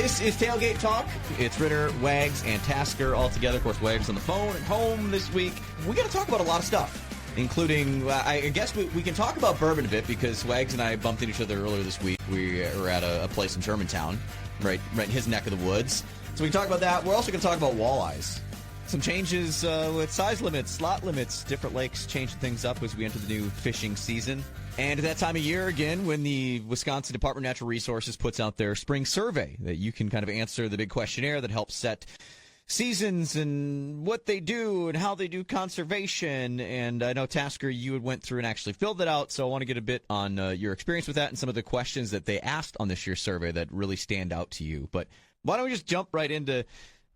This is Tailgate Talk. It's Ritter, Wags, and Tasker all together. Of course, Wags on the phone at home this week. We got to talk about a lot of stuff, including, I guess we can talk about bourbon a bit because Wags and I bumped into each other earlier this week. We were at a place in Germantown, right in his neck of the woods. So we can talk about that. We're also going to talk about walleyes. Some changes with size limits, slot limits, different lakes changing things up as we enter the new fishing season. And at that time of year, again, when the Wisconsin Department of Natural Resources puts out their spring survey, that you can kind of answer the big questionnaire that helps set seasons and what they do and how they do conservation. And I know, Tasker, you went through and actually filled it out, so I want to get a bit on your experience with that and some of the questions that they asked on this year's survey that really stand out to you. But why don't we just jump right into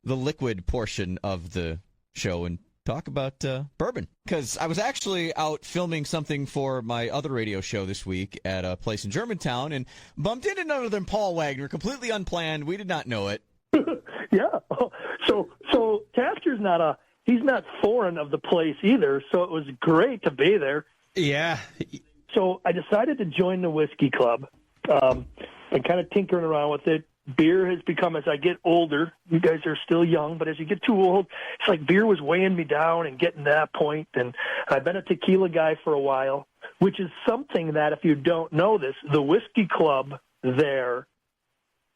the liquid portion of the show and talk about bourbon, because I was actually out filming something for my other radio show this week at a place in Germantown and bumped into none other than Paul Wagner, completely unplanned. We did not know it. Yeah. So Tasker's he's not foreign of the place either, so it was great to be there. Yeah. So I decided to join the whiskey club. I'm kind of tinkering around with it. Beer has become, as I get older, you guys are still young, but as you get too old, it's like beer was weighing me down and getting to that point. And I've been a tequila guy for a while, which is something that, if you don't know this, the whiskey club there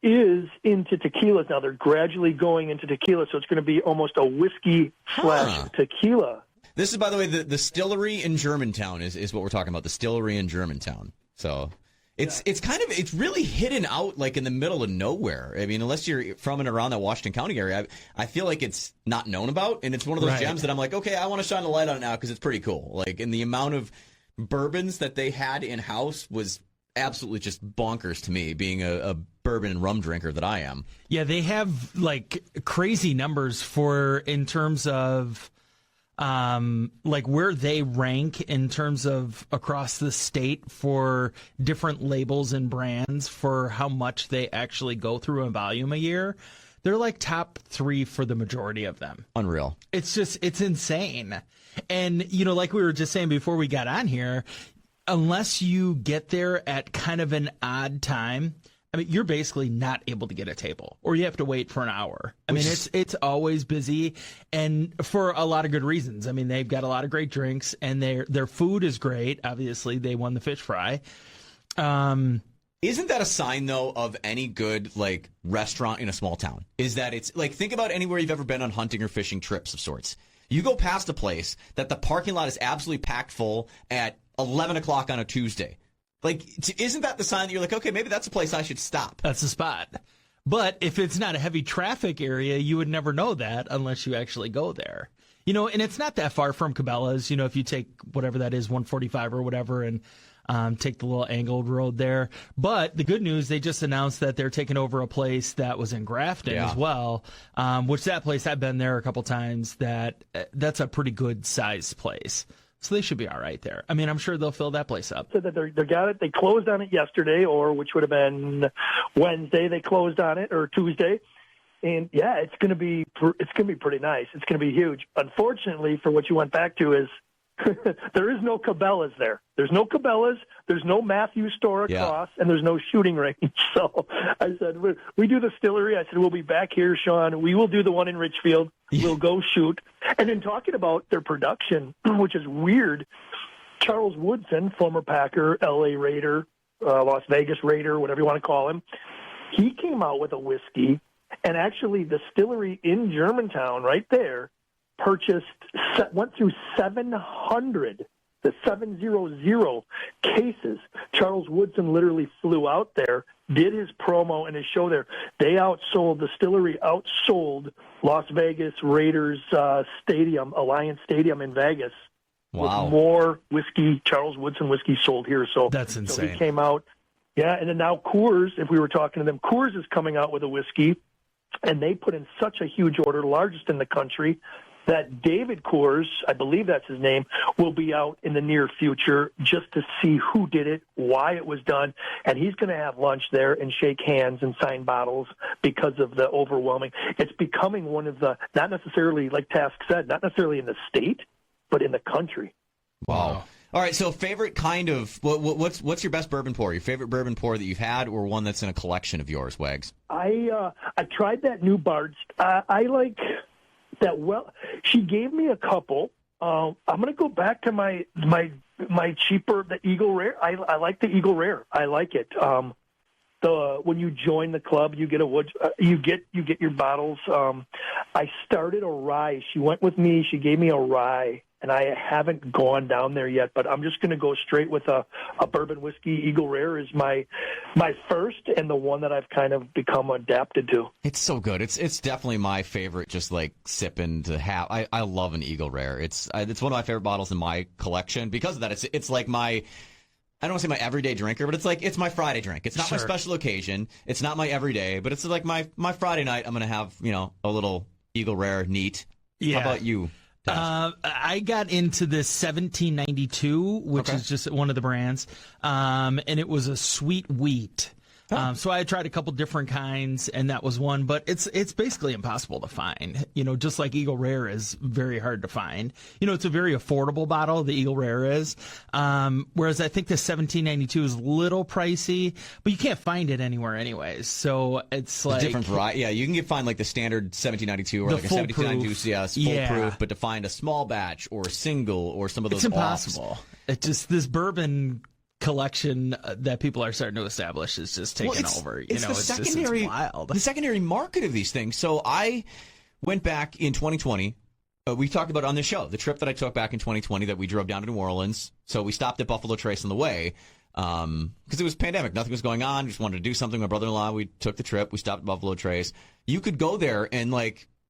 is into tequilas now. They're gradually going into tequila, so it's going to be almost a whiskey / tequila. This is, by the way, the distillery in Germantown is what we're talking about, the distillery in Germantown. So it's really hidden out like in the middle of nowhere. I mean, unless you're from and around that Washington County area, I feel like it's not known about, and it's one of those gems that I'm like, okay, I want to shine a light on it now because it's pretty cool. Like, and the amount of bourbons that they had in house was absolutely just bonkers to me, being a bourbon and rum drinker that I am. Yeah, they have like crazy numbers in terms of like where they rank in terms of across the state for different labels and brands for how much they actually go through in volume a year. They're like top 3 for the majority of them. Unreal. It's insane. And, like we were just saying before we got on here, unless you get there at kind of an odd time, I mean, you're basically not able to get a table, or you have to wait for an hour. I mean, it's always busy, and for a lot of good reasons. I mean, they've got a lot of great drinks, and their food is great. Obviously, they won the fish fry. Isn't that a sign, though, of any good like restaurant in a small town? Is that it's like, think about anywhere you've ever been on hunting or fishing trips of sorts. You go past a place that the parking lot is absolutely packed full at 11 o'clock on a Tuesday. Like, isn't that the sign that you're like, okay, maybe that's a place I should stop? That's the spot. But if it's not a heavy traffic area, you would never know that unless you actually go there. And it's not that far from Cabela's. If you take whatever that is, 145 or whatever, and take the little angled road there. But the good news, they just announced that they're taking over a place that was in Grafton as well, which that place, I've been there a couple times, that's a pretty good sized place. So they should be all right there. I mean, I'm sure they'll fill that place up. So that they got it. They closed on it yesterday, or which would have been Wednesday. They closed on it, or Tuesday. And yeah, it's going to be pretty nice. It's going to be huge. Unfortunately, for what you went back to is there is no Cabela's there. There's no Cabela's. There's no Matthews store across, and there's no shooting range. So I said, we do the distillery. I said, we'll be back here, Shaun. We will do the one in Richfield. We'll go shoot. And then talking about their production, which is weird, Charles Woodson, former Packer, L.A. Raider, Las Vegas Raider, whatever you want to call him, he came out with a whiskey, and actually the distillery in Germantown right there went through 700 cases. Charles Woodson literally flew out there, did his promo and his show there. They outsold, the distillery outsold Las Vegas Raiders Stadium, Alliance Stadium in Vegas. Wow. With more whiskey, Charles Woodson whiskey sold here. So that's insane. So he came out. Yeah, and then now Coors, if we were talking to them, Coors is coming out with a whiskey, and they put in such a huge order, largest in the country, that David Coors, I believe that's his name, will be out in the near future just to see who did it, why it was done, and he's going to have lunch there and shake hands and sign bottles because of the overwhelming. It's becoming one of the, not necessarily, like Task said, not necessarily in the state, but in the country. Wow. All right, so favorite kind of what's your best bourbon pour? Your favorite bourbon pour that you've had, or one that's in a collection of yours, Wags? I tried that new Bard's. I like that. Well, she gave me a couple. I'm going to go back to my cheaper, the Eagle Rare. I like the Eagle Rare. I like it. When you join the club, you get you get your bottles. I started a rye. She went with me. She gave me a rye, and I haven't gone down there yet. But I'm just going to go straight with a bourbon whiskey. Eagle Rare is my first, and the one that I've kind of become adapted to. It's so good. It's definitely my favorite. Just like sipping to have. I love an Eagle Rare. It's one of my favorite bottles in my collection because of that. It's like my. I don't want to say my everyday drinker, but it's my Friday drink. It's not my special occasion. It's not my everyday, but it's like my Friday night. I'm going to have, a little Eagle Rare neat. Yeah. How about you? I got into this 1792, which is just one of the brands, and it was a sweet wheat. So I tried a couple different kinds, and that was one. But it's basically impossible to find. Just like Eagle Rare is very hard to find. It's a very affordable bottle. The Eagle Rare is, whereas I think the 1792 is a little pricey, but you can't find it anywhere anyways. So it's like different variety. Yeah, you can find like the standard 1792 or like a 1792, yes, foolproof. But to find a small batch or a single or some of those, it's impossible. It's just this bourbon collection that people are starting to establish is just taking over. It's wild. The secondary market of these things. So I went back in 2020. We talked about it on this show, the trip that I took back in 2020 that we drove down to New Orleans. So we stopped at Buffalo Trace on the way because it was pandemic. Nothing was going on. Just wanted to do something. My brother-in-law, we took the trip. We stopped at Buffalo Trace. You could go there and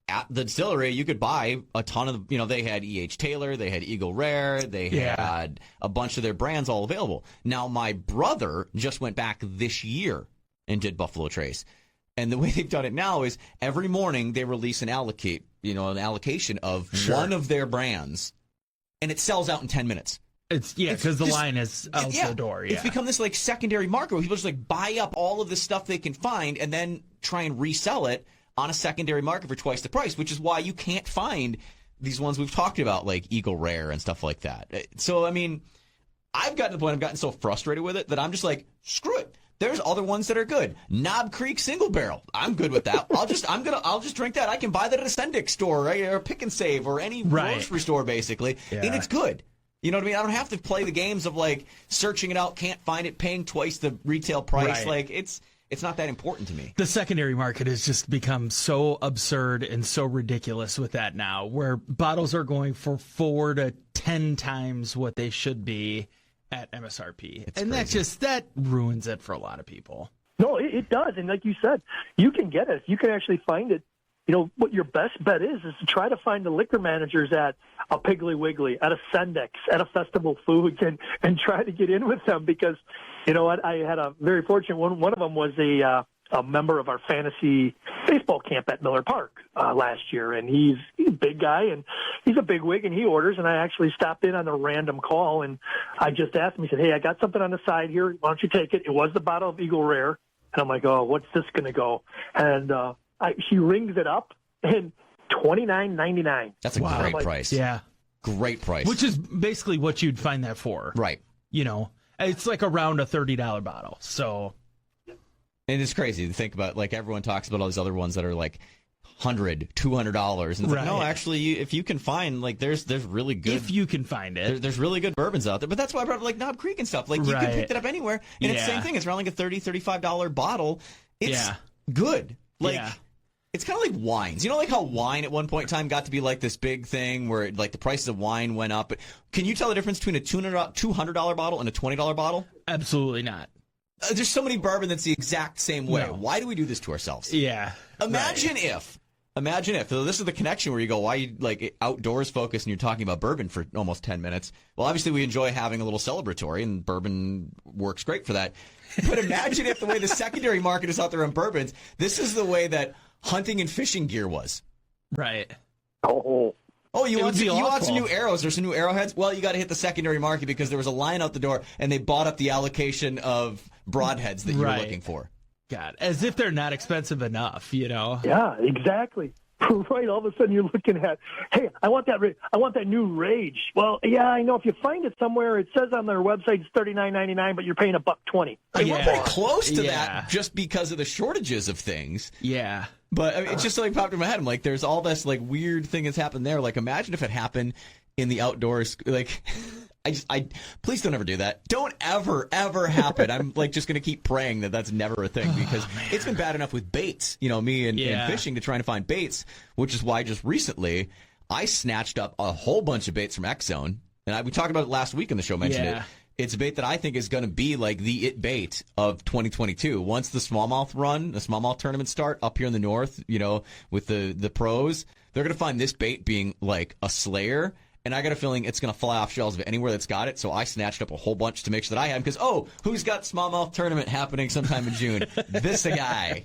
at the distillery, you could buy a ton of, they had E.H. Taylor, they had Eagle Rare, they had a bunch of their brands all available. Now, my brother just went back this year and did Buffalo Trace. And the way they've done it now is every morning they release an allocation of one of their brands, and it sells out in 10 minutes. It's because the line is out the door. Yeah. It's become this secondary market where people just buy up all of the stuff they can find and then try and resell it on a secondary market for twice the price, which is why you can't find these ones we've talked about, like Eagle Rare and stuff like that. So, I've gotten to the point I've gotten so frustrated with it that I'm just like, screw it. There's other ones that are good. Knob Creek Single Barrel. I'm good with that. I'll just drink that. I can buy that at a Sendik store, right? Or Pick and Save or any grocery store, basically. Yeah. And it's good. You know what I mean? I don't have to play the games of searching it out, can't find it, paying twice the retail price. Right. It's not that important to me. The secondary market has just become so absurd and so ridiculous with that now, where bottles are going for 4 to 10 times what they should be at MSRP. It's crazy. That ruins it for a lot of people. No, it does. And like you said, you can get it. You can actually find it. What your best bet is to try to find the liquor managers at a Piggly Wiggly, at a Sendik's, at a Festival Foods, and try to get in with them because, I had a very fortunate one. One of them was a member of our fantasy baseball camp at Miller Park last year, and he's a big guy, and he's a big wig, and he orders, and I actually stopped in on a random call, and I just asked him, he said, hey, I got something on the side here. Why don't you take it? It was the bottle of Eagle Rare. And I'm like, oh, what's this going to go? And she rings it up, and $29.99. That's a great price. Yeah. Great price. Which is basically what you'd find that for. Right. It's around a $30 bottle. So. And it's crazy to think about, everyone talks about all these other ones that are $100, $200. And it's no, actually, if you can find, there's really good. If you can find it. There's really good bourbons out there. But that's why I brought up, Knob Creek and stuff. You can pick it up anywhere. And it's the same thing. It's around a $30, $35 bottle. It's good. It's kind of like wines. How wine at one point in time got to be this big thing where the prices of wine went up. Can you tell the difference between a $200 bottle and a $20 bottle? Absolutely not. There's so many bourbon that's the exact same way. No. Why do we do this to ourselves? Yeah. Imagine if. So this is the connection where you go, why you outdoors focus and you're talking about bourbon for almost 10 minutes. Well, obviously we enjoy having a little celebratory, and bourbon works great for that. But imagine if the way the secondary market is out there on bourbons, this is the way that hunting and fishing gear was. Right. Oh, you want some new arrows or some new arrowheads? Well, you got to hit the secondary market because there was a line out the door, and they bought up the allocation of broadheads that you were looking for. God, as if they're not expensive enough, Yeah, exactly. Right, all of a sudden you're looking at, hey, I want that new Rage. Well, yeah, I know if you find it somewhere, it says on their website it's $39.99, but you're paying $120. We're very close to that just because of the shortages of things. Yeah. But I mean, it's just like popped in my head. I'm like, there's all this like weird thing that's happened there. Like, imagine if it happened in the outdoors. Like, I please don't ever do that. Don't ever happen. I'm like just going to keep praying that that's never a thing, because it's been bad enough with baits, me and fishing to trying to find baits, which is why just recently I snatched up a whole bunch of baits from X Zone. And we talked about it last week in the show, mentioned it. It's a bait that I think is going to be like the it bait of 2022. Once the smallmouth tournaments start up here in the north, with the pros, they're going to find this bait being like a slayer. And I got a feeling it's going to fly off shelves of anywhere that's got it. So I snatched up a whole bunch to make sure that I had them. Because, who's got smallmouth tournament happening sometime in June? This guy.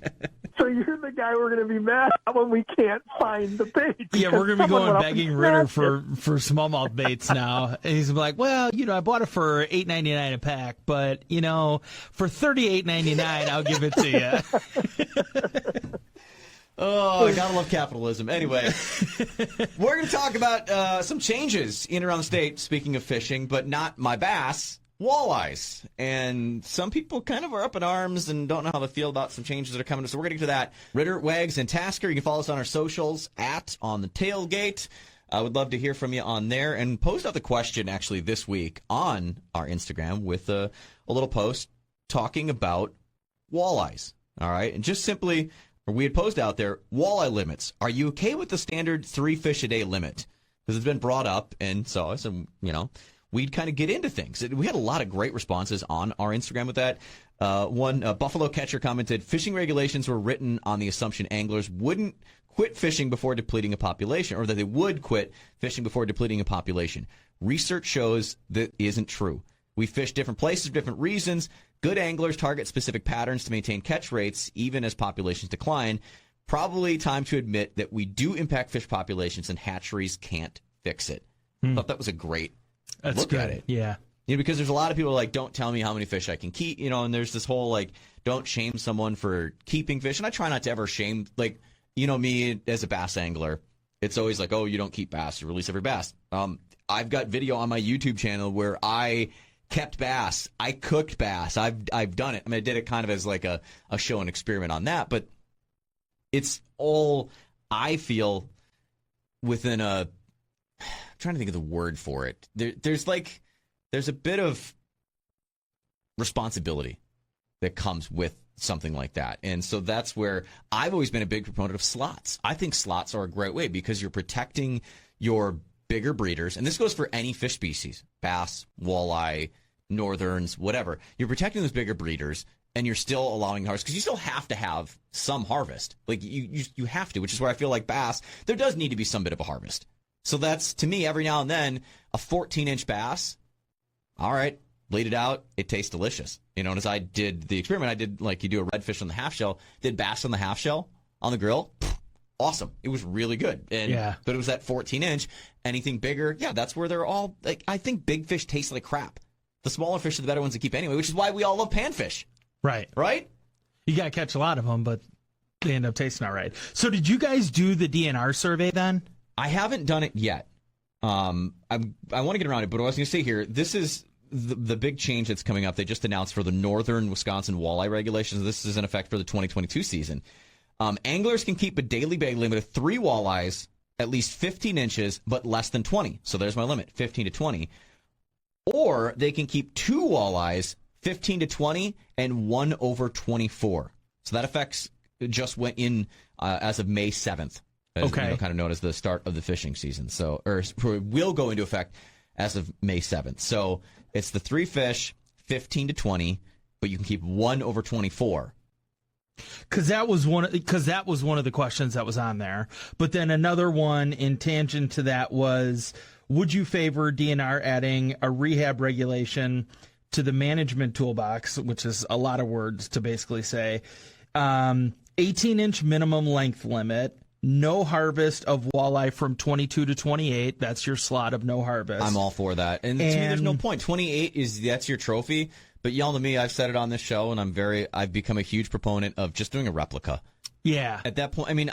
So you're the guy we're going to be mad at when we can't find the bait. Yeah, we're going to be going begging Ritter for smallmouth baits now. And he's like, well, I bought it for $8.99 a pack, but, for $38.99, I'll give it to you. Oh, I gotta love capitalism. Anyway, we're going to talk about some changes in and around the state, speaking of fishing, but not my bass, walleyes. And some people kind of are up in arms and don't know how to feel about some changes that are coming. So we're going to get to that. Ritter, Wags, and Tasker, you can follow us on our socials, @On the Tailgate. I would love to hear from you on there. And post out the question, actually, this week on our Instagram with a little post talking about walleyes. All right? And just simply... we had posted out there, walleye limits. Are you okay with the standard 3 fish a day limit? Because it's been brought up, and so we'd kind of get into things. We had a lot of great responses on our Instagram with that. One Buffalo Catcher commented, fishing regulations were written on the assumption anglers wouldn't quit fishing before depleting a population, or that they would quit fishing before depleting a population. Research shows that isn't true. We fish different places for different reasons. Good anglers target specific patterns to maintain catch rates, even as populations decline. Probably time to admit that we do impact fish populations and hatcheries can't fix it. I thought that was a great look at it. Yeah. Because there's a lot of people like, don't tell me how many fish I can keep, and there's this whole like, don't shame someone for keeping fish. And I try not to ever shame, like, me as a bass angler. It's always like, oh, you don't keep bass, you release every bass. I've got video on my YouTube channel where I kept bass. I cooked bass. I've done it. I mean, I did it kind of as like a show and experiment on that, but it's all, I feel, within I'm trying to think of the word for it. There's a bit of responsibility that comes with something like that. And so that's where I've always been a big proponent of slots. I think slots are a great way because you're protecting your bigger breeders, and this goes for any fish species, bass, walleye, northerns, whatever. You're protecting those bigger breeders, and you're still allowing harvest, because you still have to have some harvest. Like, you have to, which is where I feel like bass, there does need to be some bit of a harvest. So that's, to me, every now and then, a 14-inch bass, all right, laid it out, it tastes delicious. And as I did the experiment, I did, like, you do a redfish on the half shell, did bass on the half shell on the grill, awesome. It was really good. But it was that 14-inch. Anything bigger, that's where they're all, like, I think big fish taste like crap. The smaller fish are the better ones to keep anyway, which is why we all love panfish. Right. Right? You got to catch a lot of them, but they end up tasting all right. So did you guys do the DNR survey then? I haven't done it yet. I want to get around it, but what I was going to say here, this is the big change that's coming up. They just announced for the northern Wisconsin walleye regulations. This is in effect for the 2022 season. Anglers can keep a daily bag limit of 3 walleyes, at least 15 inches, but less than 20. So there's my limit, 15 to 20. Or they can keep 2 walleyes, 15 to 20, and 1 over 24. So that affects, just went in as of May 7th. As, kind of known as the start of the fishing season. So, or will go into effect as of May 7th. So it's the 3 fish, 15 to 20, but you can keep 1 over 24. Because that was one of the questions that was on there. But then another one in tangent to that was, would you favor DNR adding a rehab regulation to the management toolbox, which is a lot of words to basically say, 18-inch minimum length limit, no harvest of walleye from 22 to 28. That's your slot of no harvest. I'm all for that. And to me, there's no point. 28 that's your trophy. But y'all know me, I've said it on this show, and I've become a huge proponent of just doing a replica. Yeah. At that point, I mean,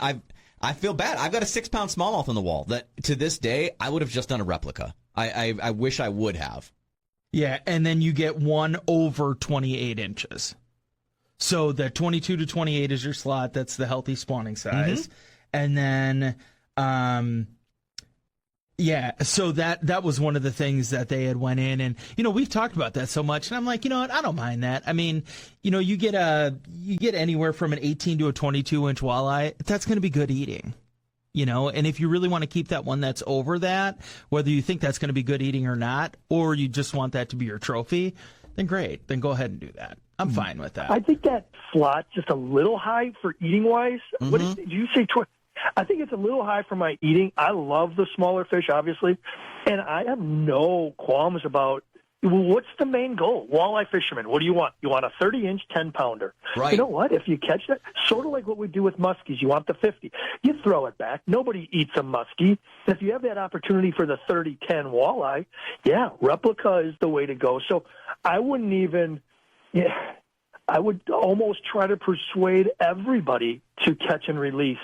I feel bad. I've got a 6-pound smallmouth on the wall that to this day I would have just done a replica. I wish I would have. Yeah, and then you get one over 28 inches. So the 22 to 28 is your slot. That's the healthy spawning size. And then, so that was one of the things that they had went in. And, we've talked about that so much. And I'm like, what? I don't mind that. I mean, you get anywhere from an 18 to a 22-inch walleye. That's going to be good eating. And if you really want to keep that one that's over that, whether you think that's going to be good eating or not, or you just want that to be your trophy, then great. Then go ahead and do that. I'm fine with that. I think that slot's just a little high for eating-wise. Did you say I think it's a little high for my eating. I love the smaller fish, obviously, and I have no qualms about what's the main goal. Walleye fishermen, what do you want? You want a 30-inch 10-pounder. Right. You know what? If you catch that, sort of like what we do with muskies, you want the 50. You throw it back. Nobody eats a muskie. If you have that opportunity for the 30-10 walleye, replica is the way to go. So I wouldn't even I would almost try to persuade everybody to catch and release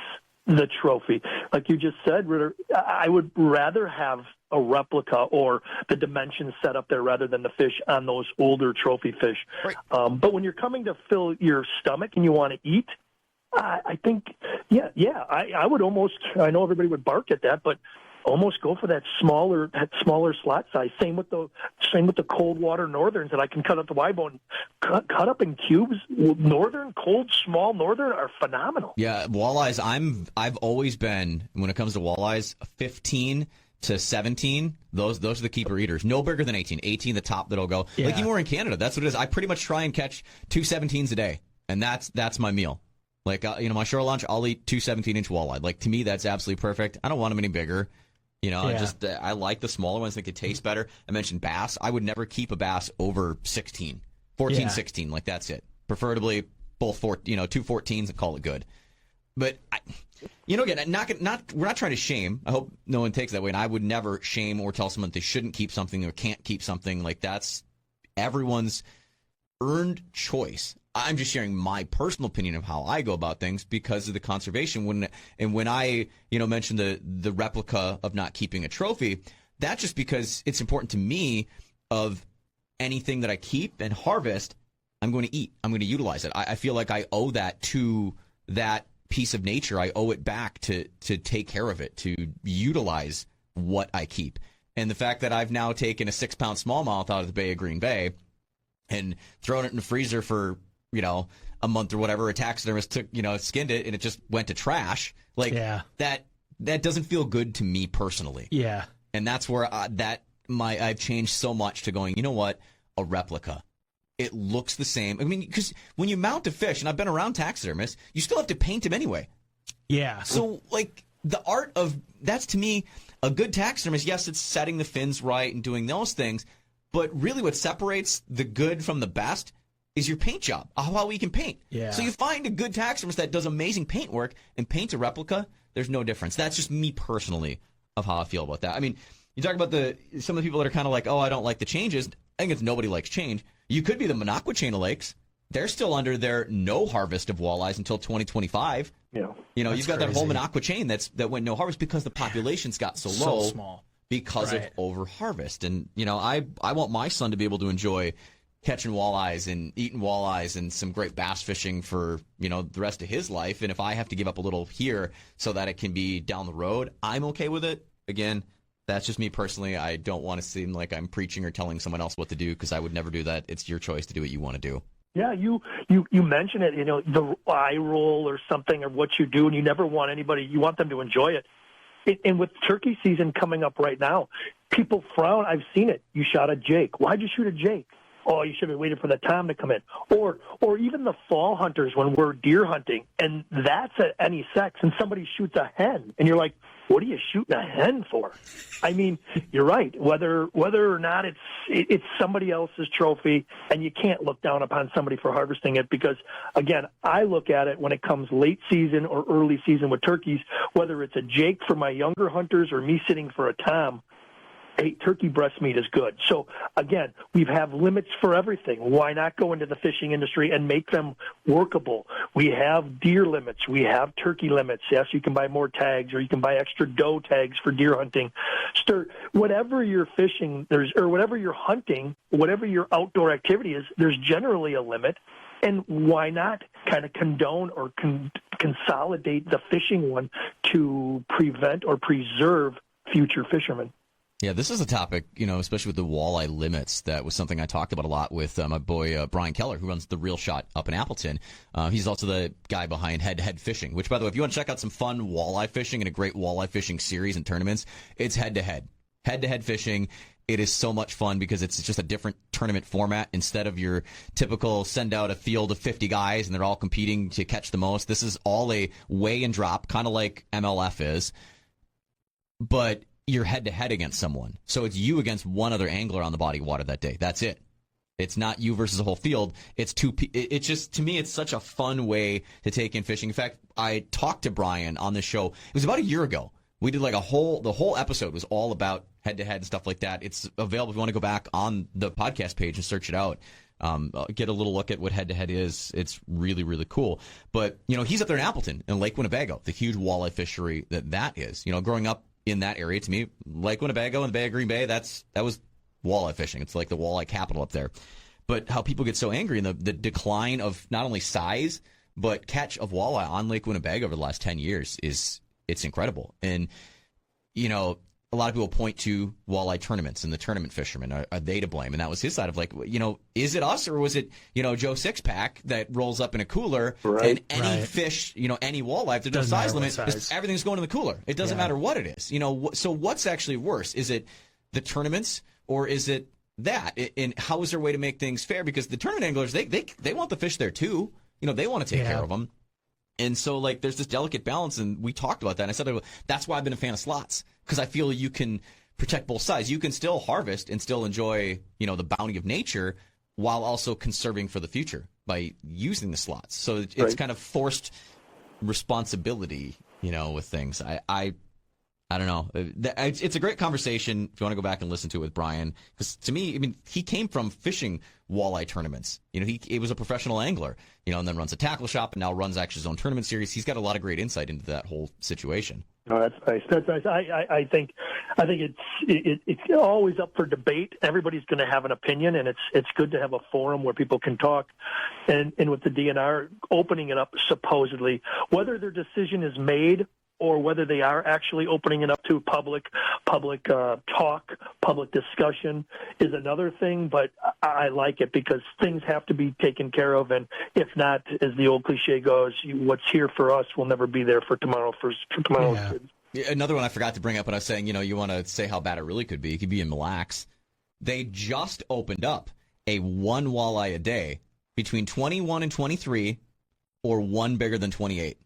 the trophy. Like you just said, Ritter, I would rather have a replica or the dimensions set up there rather than the fish on those older trophy fish. Right. But when you're coming to fill your stomach and you want to eat, I think, I would almost, I know everybody would bark at that, but almost go for that smaller slot size. Same with the cold water northerns that I can cut up the Y bone, cut up in cubes. Northern, cold, small northern are phenomenal. Yeah, walleyes. I've always been, when it comes to walleyes, 15 to 17. Those are the keeper eaters. No bigger than 18. 18 the top that'll go. Yeah. Like even we're in Canada, that's what it is. I pretty much try and catch 2 17s a day, and that's my meal. Like my shore lunch, I'll eat 2 17-inch walleye. Like to me, that's absolutely perfect. I don't want them any bigger. I like the smaller ones that could taste better. I mentioned bass. I would never keep a bass over 16, 14, 16. Like that's it. Preferably both 2 14s and call it good. But again, we're not trying to shame. I hope no one takes it that way. And I would never shame or tell someone they shouldn't keep something or can't keep something. Like that's everyone's earned choice. I'm just sharing my personal opinion of how I go about things because of the conservation. When I mentioned the replica of not keeping a trophy, that's just because it's important to me of anything that I keep and harvest, I'm going to eat. I'm going to utilize it. I feel like I owe that to that piece of nature. I owe it back to take care of it, to utilize what I keep. And the fact that I've now taken a 6-pound smallmouth out of the Bay of Green Bay and thrown it in the freezer for a month or whatever, a taxidermist took, skinned it and it just went to trash. Like that doesn't feel good to me personally. Yeah. And that's where I've changed so much to going, you know what? A replica. It looks the same. I mean, because when you mount a fish, and I've been around taxidermists, you still have to paint him anyway. Yeah. So like the art of that's to me a good taxidermist. Yes, it's setting the fins right and doing those things, but really what separates the good from the best is your paint job, how well we can paint. Yeah. So you find a good taxidermist that does amazing paint work and paints a replica, there's no difference. That's just me personally of how I feel about that. I mean, you talk about some of the people that are kind of like, oh, I don't like the changes. I think it's nobody likes change. You could be the Minocqua Chain of Lakes. They're still under their no harvest of walleyes until 2025. Yeah. You've got that whole Minocqua Chain that went no harvest because the populations got so low small because of over harvest. And, I want my son to be able to enjoy catching walleyes and eating walleyes and some great bass fishing for, the rest of his life. And if I have to give up a little here so that it can be down the road, I'm okay with it. Again, that's just me personally. I don't want to seem like I'm preaching or telling someone else what to do because I would never do that. It's your choice to do what you want to do. Yeah, you mention it, the eye roll or something or what you do, and you never want anybody, you want them to enjoy it. And with turkey season coming up right now, people frown. I've seen it. You shot a Jake. Why'd you shoot a Jake? Oh, you should have waited for the tom to come in. Or even the fall hunters when we're deer hunting, and that's at any sex, and somebody shoots a hen, and you're like, what are you shooting a hen for? I mean, you're right. Whether or not it's somebody else's trophy, and you can't look down upon somebody for harvesting it because, again, I look at it when it comes late season or early season with turkeys, whether it's a Jake for my younger hunters or me sitting for a tom, hey, turkey breast meat is good. So, again, we have limits for everything. Why not go into the fishing industry and make them workable? We have deer limits. We have turkey limits. Yes, you can buy more tags, or you can buy extra doe tags for deer hunting. Whatever you're fishing, or whatever you're hunting, whatever your outdoor activity is, there's generally a limit. And why not kind of condone or consolidate the fishing one to prevent or preserve future fishermen? Yeah, this is a topic, especially with the walleye limits. That was something I talked about a lot with my boy Brian Keller, who runs the Real Shot up in Appleton. He's also the guy behind Head to Head Fishing, which, by the way, if you want to check out some fun walleye fishing and a great walleye fishing series and tournaments, it's Head to Head. Head to Head Fishing. It is so much fun because it's just a different tournament format. Instead of your typical send out a field of 50 guys and they're all competing to catch the most, this is all a weigh and drop, kind of like MLF is, but you're head-to-head against someone. So it's you against one other angler on the body of water that day. That's it. It's not you versus the whole field. It's it's just, to me, it's such a fun way to take in fishing. In fact, I talked to Brian on this show. It was about a year ago. We did the whole episode was all about head-to-head and stuff like that. It's available if you want to go back on the podcast page and search it out. Get a little look at what head-to-head is. It's really, really cool. But, he's up there in Appleton, in Lake Winnebago, the huge walleye fishery that is. Growing up in that area, to me, Lake Winnebago and the Bay of Green Bay, that was walleye fishing. It's like the walleye capital up there. But how people get so angry and the decline of not only size, but catch of walleye on Lake Winnebago over the last 10 years it's incredible. And, a lot of people point to walleye tournaments and the tournament fishermen. Are they to blame? And that was his side of is it us or was it, Joe Sixpack that rolls up in a cooler and any fish, any walleye, if there's no size limit, everything's going in the cooler. It doesn't matter what it is. So what's actually worse? Is it the tournaments or is it that? And how is there a way to make things fair? Because the tournament anglers, they want the fish there too. They want to take care of them. And so, there's this delicate balance, and we talked about that. And I said that's why I've been a fan of slots, because I feel you can protect both sides. You can still harvest and still enjoy, the bounty of nature while also conserving for the future by using the slots. So it's kind of forced responsibility, with things. I don't know. It's a great conversation if you want to go back and listen to it with Brian. Because to me, he came from fishing walleye tournaments. He was a professional angler, and then runs a tackle shop and now runs actually his own tournament series. He's got a lot of great insight into that whole situation. Oh, that's nice. That's nice. I think it's always up for debate. Everybody's going to have an opinion, and it's good to have a forum where people can talk. And with the DNR opening it up, supposedly, whether their decision is made or whether they are actually opening it up to public talk, public discussion is another thing. But I like it because things have to be taken care of. And if not, as the old cliche goes, what's here for us will never be there for tomorrow for tomorrow's kids. Yeah, another one I forgot to bring up when I was saying, you want to say how bad it really could be. It could be in Mille Lacs. They just opened up a one walleye a day between 21 and 23 or one bigger than 28.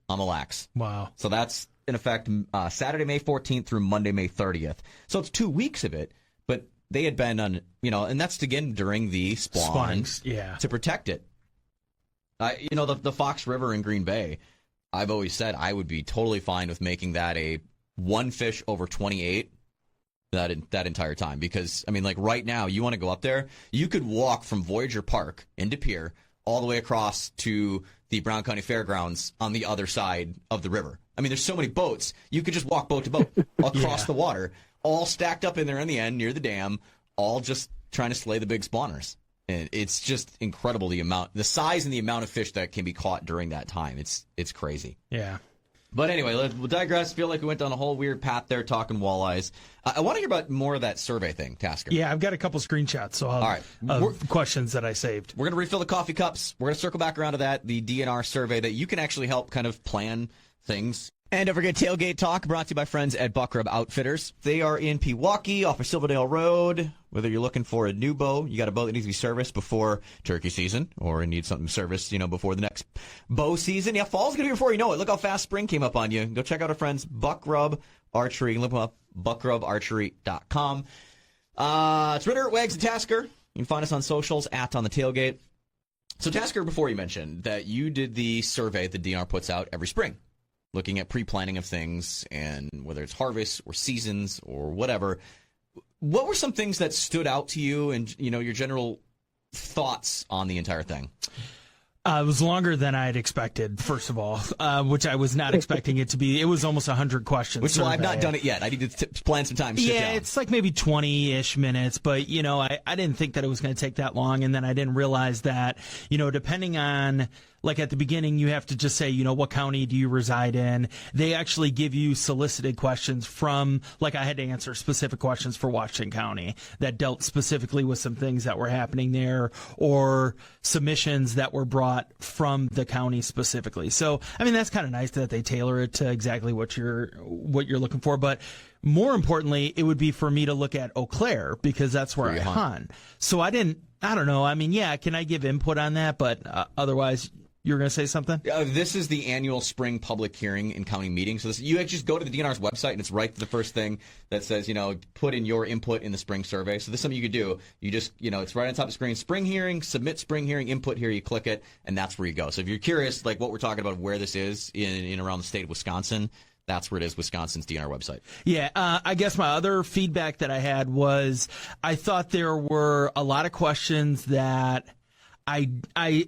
On Mille Lacs. Wow. So that's, in effect, Saturday, May 14th through Monday, May 30th. So it's 2 weeks of it, but they had been on, and that's, again, during the spawns to protect it. The Fox River in Green Bay, I've always said I would be totally fine with making that a one fish over 28 that entire time. Because, right now, you want to go up there, you could walk from Voyager Park into Pier all the way across to the Brown County Fairgrounds on the other side of the river. There's so many boats. You could just walk boat to boat across the water, all stacked up in there in the end near the dam, all just trying to slay the big spawners. And it's just incredible the size and the amount of fish that can be caught during that time. It's crazy. Yeah. But anyway, we'll digress. Feel like we went down a whole weird path there talking walleyes. I want to hear about more of that survey thing, Tasker. Yeah, I've got a couple screenshots, so I'll, all right. Questions that I saved. We're going to refill the coffee cups. We're going to circle back around to that, the DNR survey that you can actually help kind of plan things. And don't forget Tailgate Talk, brought to you by friends at Buck Rub Outfitters. They are in Pewaukee off of Silverdale Road. Whether you're looking for a new bow, you got a boat that needs to be serviced before turkey season, or you need something serviced, before the next bow season. Yeah, fall's going to be before you know it. Look how fast spring came up on you. Go check out our friends, Buck Rub Archery. You can look them up, buckrubarchery.com. It's Ritter, Wags, and Tasker. You can find us on socials, @On the Tailgate. So, Tasker, before you mentioned that you did the survey that DNR puts out every spring. looking at pre-planning of things, and whether it's harvest or seasons or whatever, what were some things that stood out to you and, your general thoughts on the entire thing? It was longer than I had expected, first of all, which I was not expecting it to be. It was almost 100 questions. Which, well, I've not done it yet. I need to plan some time to sit down. It's like maybe 20-ish minutes, but, I didn't think that it was going to take that long, and then I didn't realize that, depending on, like at the beginning, you have to just say, what county do you reside in? They actually give you solicited questions from, like I had to answer specific questions for Washington County that dealt specifically with some things that were happening there, or submissions that were brought from the county specifically. So, that's kind of nice that they tailor it to exactly what you're looking for. But more importantly, it would be for me to look at Eau Claire, because that's where I hunt. So I don't know. Can I give input on that? But otherwise, you're going to say something? This is the annual spring public hearing and county meeting. So you just go to the DNR's website, and it's right to the first thing that says, put in your input in the spring survey. So this is something you could do. You just, it's right on top of the screen. Spring hearing, submit spring hearing input here. You click it, and that's where you go. So if you're curious, like what we're talking about, where this is in around the state of Wisconsin, that's where it is, Wisconsin's DNR website. Yeah, I guess my other feedback that I had was I thought there were a lot of questions that I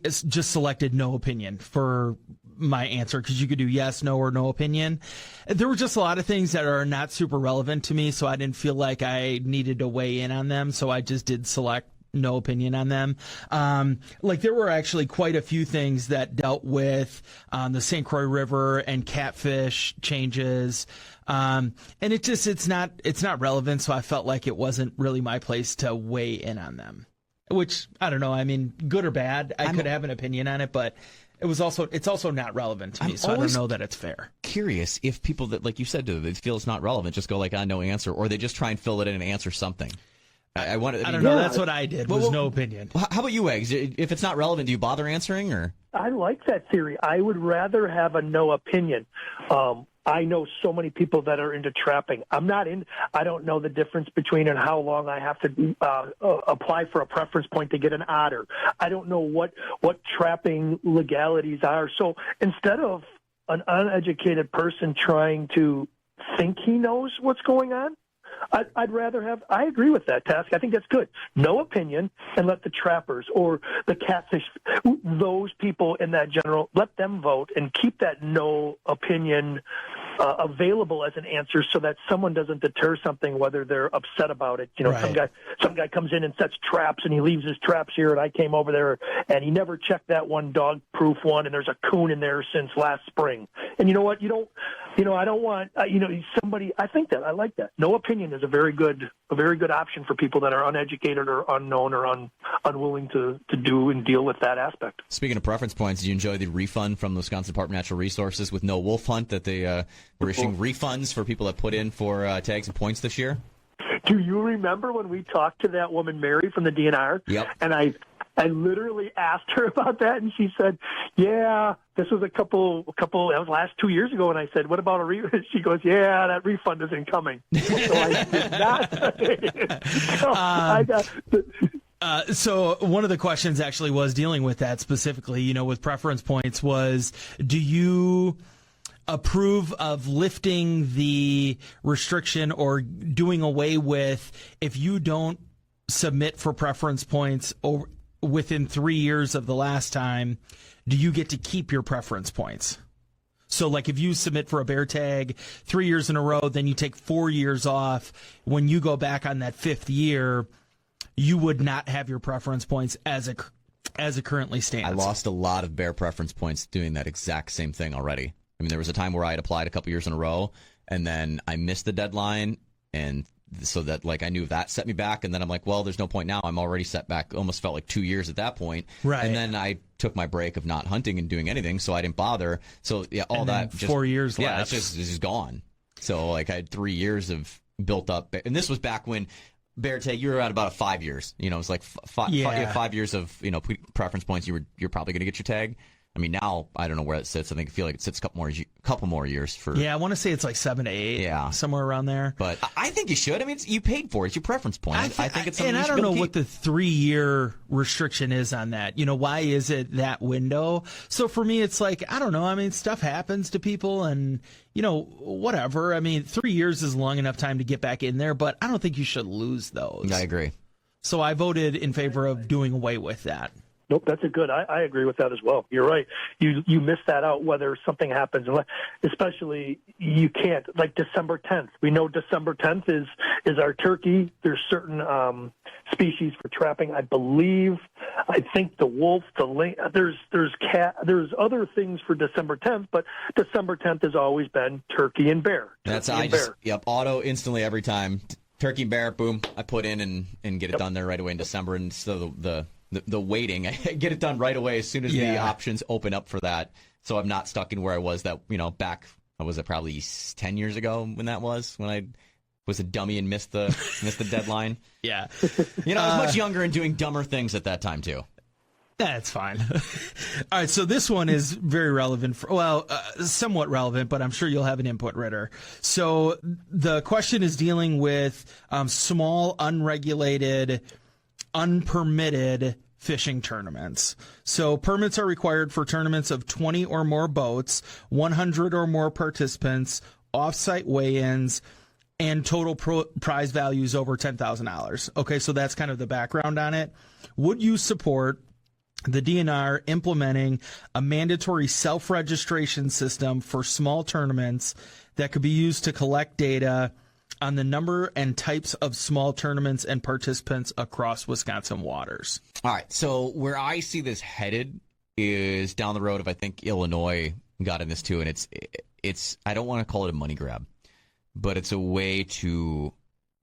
just selected no opinion for my answer, because you could do yes, no, or no opinion. There were just a lot of things that are not super relevant to me, so I didn't feel like I needed to weigh in on them, so I just did select no opinion on them. There were actually quite a few things that dealt with the St. Croix River and catfish changes. And it's not relevant, so I felt like it wasn't really my place to weigh in on them. Which, I don't know, good or bad, I could have an opinion on it, but it's also not relevant to me, so I don't know that it's fair. Curious if people that, like you said, they feel it's not relevant, just go no answer, or they just try and fill it in and answer something. I don't know. That's what I did. Was no opinion. How about you, Eggs? If it's not relevant, do you bother answering, or? I like that theory. I would rather have a no opinion. I know so many people that are into trapping. I don't know the difference between and how long I have to apply for a preference point to get an otter. I don't know what trapping legalities are. So instead of an uneducated person trying to think he knows what's going on, I'd rather have. I agree with that, Task. I think that's good. No opinion, and let the trappers or the catfish, those people in that general, let them vote and keep that no opinion available as an answer, so that someone doesn't deter something, whether they're upset about it. Right. Some guy comes in and sets traps, and he leaves his traps here, and I came over there, and he never checked that one dog-proof one, and there's a coon in there since last spring. And you know what? I don't want, somebody. I think that I like that. No opinion is a very good option for people that are uneducated or unknown or unwilling to do and deal with that aspect. Speaking of preference points, did you enjoy the refund from the Wisconsin Department of Natural Resources with no wolf hunt, that they were issuing refunds for people that put in for tags and points this year? Do you remember when we talked to that woman, Mary, from the DNR? Yep. And I literally asked her about that, and she said, yeah, this was that was last 2 years ago, and I said, what about a refund? She goes, yeah, that refund isn't coming. So I did not. So one of the questions actually was dealing with that specifically, with preference points, was, do you approve of lifting the restriction or doing away with, if you don't submit for preference points within 3 years of the last time, do you get to keep your preference points? So like if you submit for a bear tag 3 years in a row, then you take 4 years off. When you go back on that fifth year, you would not have your preference points as it currently stands. I lost a lot of bear preference points doing that exact same thing already. There was a time where I had applied a couple years in a row, and then I missed the deadline, and so that I knew that set me back, and then I'm like, well, there's no point now. I'm already set back. Almost felt like 2 years at that point. Right. And then I took my break of not hunting and doing anything, so I didn't bother. So yeah, all and that just 4 years left. Yeah, it's just gone. So I had 3 years of built up, and this was back when bear tag, you were at about 5 years. It was like 5 years of preference points. You're probably going to get your tag. I mean, now I don't know where it sits. I feel like it sits a couple more years for. Yeah, I want to say it's like 7 to 8. Yeah, somewhere around there. But I think you should. I mean, you paid for it. It's your preference point. I think it's something. And I don't know what the 3-year restriction is on that. Why is it that window? So for me, it's like, I don't know. I mean, stuff happens to people, and whatever. I mean, 3 years is long enough time to get back in there, but I don't think you should lose those. I agree. So I voted in favor of doing away with that. Nope, that's a good. I agree with that as well. You're right. You miss that out whether something happens, especially you can't, like December 10th. We know December 10th is our turkey. There's certain species for trapping. I think the wolf, the lynx. There's cat. There's other things for December 10th, but December 10th has always been turkey and bear. Auto instantly every time. Turkey and bear, boom. I put in and get it done there right away in December, and so the waiting, I get it done right away as soon as the options open up for that. So I'm not stuck in where I was back, was it probably 10 years ago when I was a dummy and missed the deadline. Yeah. I was much younger and doing dumber things at that time too. That's fine. All right, so this one is very relevant. Somewhat relevant, but I'm sure you'll have an input, Ritter. So the question is dealing with small, unregulated, unpermitted fishing tournaments. So permits are required for tournaments of 20 or more boats, 100 or more participants, off-site weigh-ins, and total prize values over $10,000. Okay, so that's kind of the background on it. Would you support the DNR implementing a mandatory self-registration system for small tournaments that could be used to collect data on the number and types of small tournaments and participants across Wisconsin waters? All right, so where I see this headed is down the road of, I think, Illinois got in this too, and it's I don't want to call it a money grab, but it's a way to,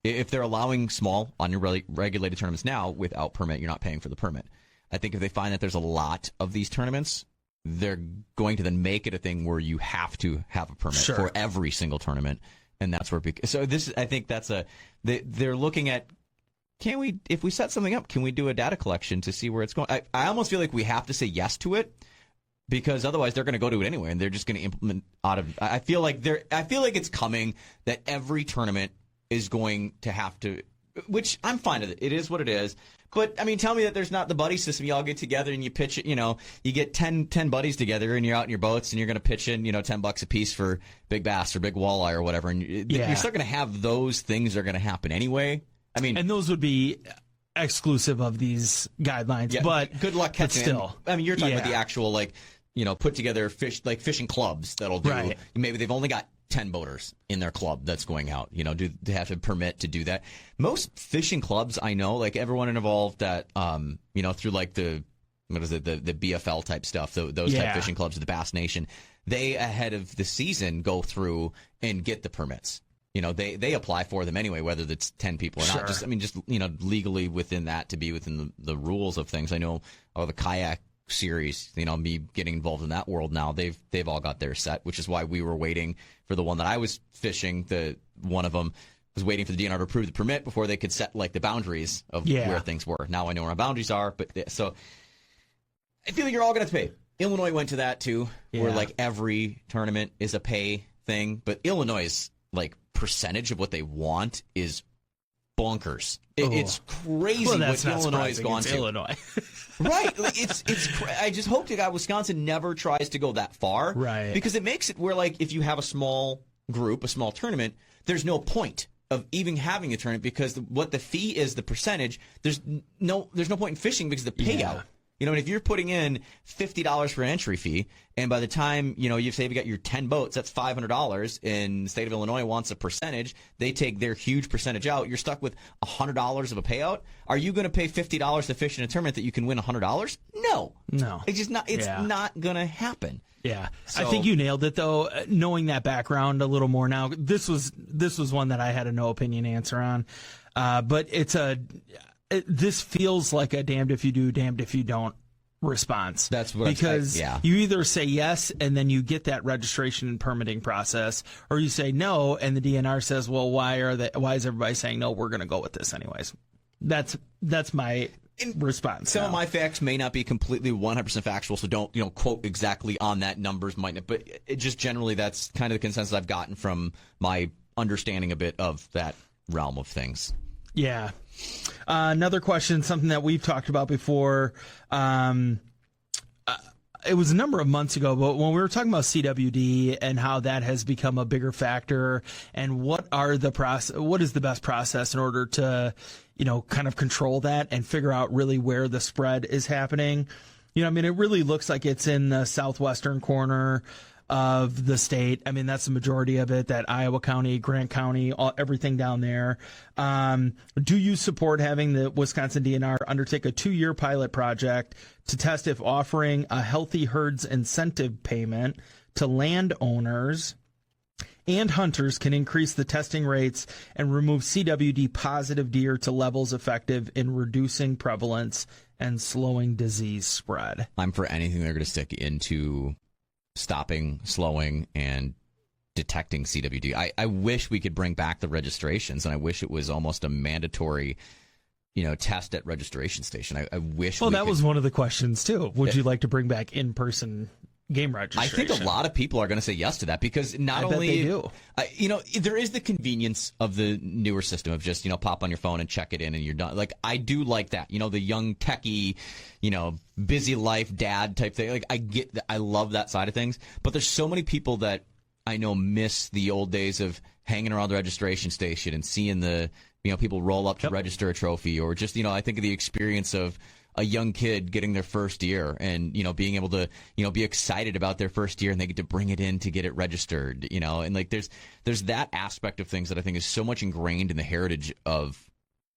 if they're allowing small, unregulated tournaments now without permit, you're not paying for the permit. I think if they find that there's a lot of these tournaments, they're going to then make it a thing where you have to have a permit for every single tournament. And that's where, I think that's they're looking at, if we set something up, can we do a data collection to see where it's going? I almost feel like we have to say yes to it, because otherwise they're going to go to it anyway, and they're just going to implement I feel like it's coming that every tournament is going to have to, which I'm fine with it. It is what it is. But, I mean, tell me that there's not the buddy system. You all get together and you pitch it, you get 10 buddies together and you're out in your boats and you're going to pitch in, $10 a piece for big bass or big walleye or whatever. And you're still going to have those things are going to happen anyway. I mean, and those would be exclusive of these guidelines, but good luck catching still. I mean, you're talking about the actual, put together fishing clubs that'll do. Right. Maybe they've only got 10 boaters in their club that's going out. Do they have to permit to do that? Most fishing clubs I know, like everyone involved that, through like the BFL type stuff, those type fishing clubs, the Bass Nation, they ahead of the season go through and get the permits. They apply for them anyway, whether it's 10 people or not. Just legally within that, to be within the rules of things. I know the kayak series, me getting involved in that world now, they've all got theirs set, which is why we were waiting for the one that I was fishing. One of them was waiting for the DNR to approve the permit before they could set the boundaries of where things were. Now I know where our boundaries are, but so I feel like you're all going to pay. Illinois went to that too, where every tournament is a pay thing, but Illinois' percentage of what they want is bonkers. It's crazy what Illinois has gone to. Illinois. Right. I just hope that Wisconsin never tries to go that far. Right. Because it makes it where, if you have a small group, a small tournament, there's no point of even having a tournament, because what the fee is, the percentage, there's no point in fishing because of the payout. Yeah. And if you're putting in $50 for an entry fee, and by the time, you've got your 10 boats, that's $500, and the state of Illinois wants a percentage, they take their huge percentage out, you're stuck with $100 of a payout. Are you going to pay $50 to fish in a tournament that you can win $100? No. It's just not, it's not going to happen. Yeah. So, I think you nailed it, though, knowing that background a little more now. This was one that I had a no opinion answer on, but this feels like a damned if you do, damned if you don't response. That's what because you either say yes and then you get that registration and permitting process, or you say no and the DNR says, well, why is everybody saying no? We're going to go with this anyways. That's my response. Some of my facts may not be completely 100% factual, so don't quote exactly on that. Numbers might not, but it just generally that's kind of the consensus I've gotten from my understanding a bit of that realm of things. Yeah. Another question, something that we've talked about before. It was a number of months ago, but when we were talking about CWD and how that has become a bigger factor, and what is the best process in order to, kind of control that and figure out really where the spread is happening. It really looks like it's in the southwestern corner of the state. That's the majority of it, that Iowa County, Grant County, everything down there. Do you support having the Wisconsin DNR undertake a 2-year pilot project to test if offering a healthy herds incentive payment to landowners and hunters can increase the testing rates and remove CWD positive deer to levels effective in reducing prevalence and slowing disease spread? I'm for anything they're going to stick into stopping, slowing, and detecting CWD. I wish we could bring back the registrations, and I wish it was almost a mandatory, test at registration station. I wish. Well, that was one of the questions too. Would you like to bring back in-person game registration? I think a lot of people are going to say yes to that, because not only do. There is the convenience of the newer system of just pop on your phone and check it in and you're done. Like, I do like that. The young techie, busy life dad type thing. Like, I get that. I love that side of things. But there's so many people that I know miss the old days of hanging around the registration station and seeing the people roll up to register a trophy, or just I think of the experience of a young kid getting their first year and, being able to, be excited about their first year, and they get to bring it in to get it registered, and like there's that aspect of things that I think is so much ingrained in the heritage of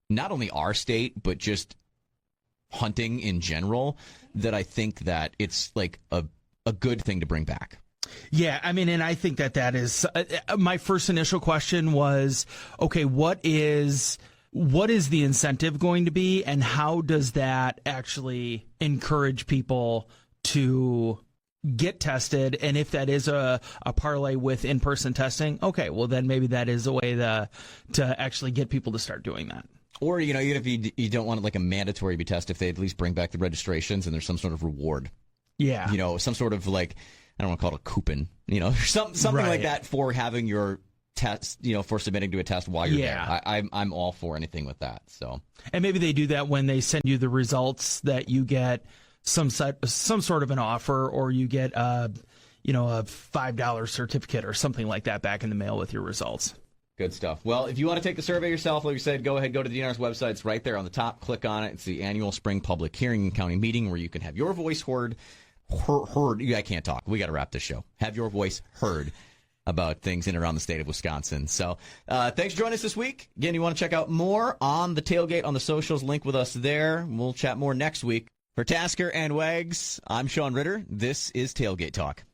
not only our state, but just hunting in general, that I think that it's like a good thing to bring back. Yeah, and I think that is my first initial question was, okay, what is the incentive going to be, and how does that actually encourage people to get tested? And if that is a parlay with in-person testing, okay, well then maybe that is a way to actually get people to start doing that. Or, even if you don't want it like a mandatory be test, if they at least bring back the registrations and there's some sort of reward. Yeah. Some sort of like, I don't want to call it a coupon, something right. like that for having your test, for submitting to a test while you're there. I'm all for anything with that. So, and maybe they do that when they send you the results, that you get some sort of an offer, or you get a $5 certificate or something like that back in the mail with your results. Good stuff. Well, if you want to take the survey yourself, like we said, go ahead, go to the DNR's website. It's right there on the top. Click on it. It's the annual spring public hearing and county meeting where you can have your voice heard. I can't talk. We got to wrap this show. Have your voice heard about things in and around the state of Wisconsin. So thanks for joining us this week. Again, you want to check out more on the Tailgate on the socials, link with us there. We'll chat more next week. For Tasker and Wags, I'm Shaun Ritter. This is Tailgate Talk.